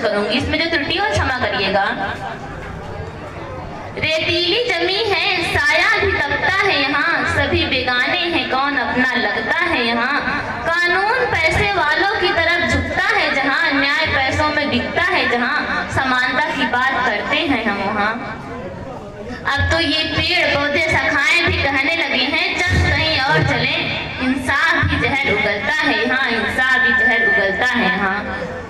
करूंगी, इसमें जो त्रुटि हो क्षमा करिएगा। रेतीली जमी है साया भी तपता है यहाँ, सभी बेगाने हैं कौन अपना लगता है यहाँ। कानून पैसे वालों की तरफ झुकता है जहाँ, न्याय पैसों में बिकता है जहाँ, समानता की बात करते हैं हम वहाँ। अब तो ये पेड़ पौधे शाखाएं भी कहने लगे हैं चल कहीं और चले, इंसाफ भी जहर उगलता है यहाँ, इंसाफ भी जहर उगलता है यहाँ।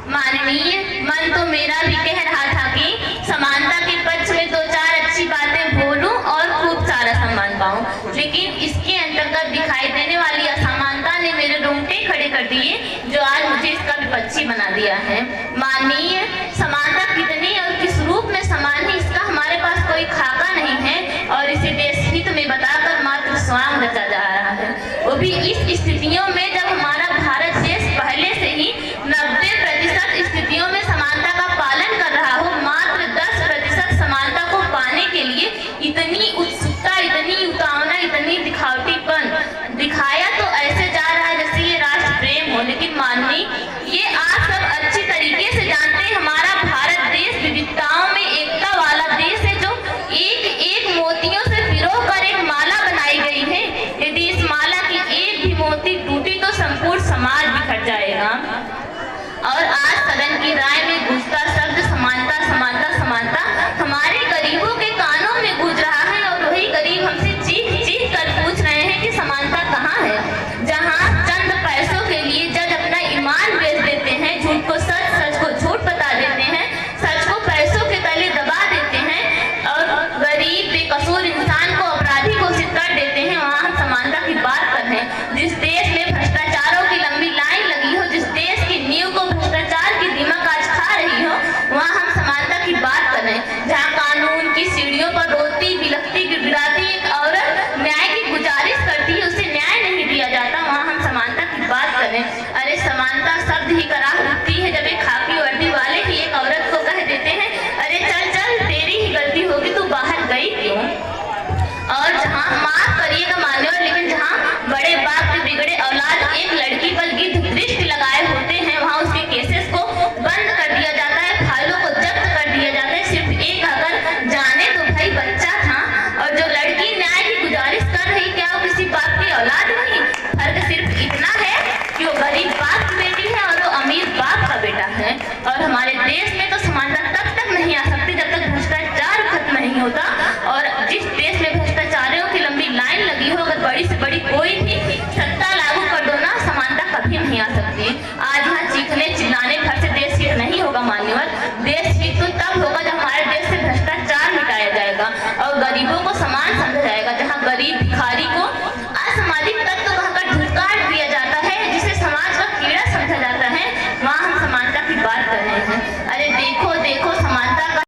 माननीय, मन तो मेरा भी कह रहा था कि समानता के पक्ष में दो चार अच्छी बातें बोलूं और खूब सारा सम्मान पाऊं, लेकिन इसके अंतर्गत दिखाई देने वाली असमानता ने मेरे रोंगटे खड़े कर दिए, जो आज मुझे इसका विपक्षी बना दिया है। माननीय, समानता कितनी और किस रूप में समान है इसका हमारे पास कोई खाका नहीं है, और इसे देश हित में बताकर मात्र स्वांग रचा जा रहा है, वो भी इस स्थितियों में जब हमारा भारत देश पहले से ही 90% स्थितियों में समानता का पालन कर रहा हो। मात्र 10% समानता को पाने के लिए इतनी उत्सुकता, इतनी उतावना, इतनी दिखावटीपन दिखाया तो ऐसे जा रहा है जैसे ये राष्ट्र प्रेम हो। लेकिन माननीय, ये आप सब अच्छी तरीके से जानते हैं हमारा भारत देश विविधताओं में एकता वाला देश है, जो एक एक मोतियों से पिरोकर एक माला बनाई गई है। यदि इस माला की एक भी मोती टूटी तो संपूर्ण समाज बिखर जाएगा। और आज सदन की राय में घुसता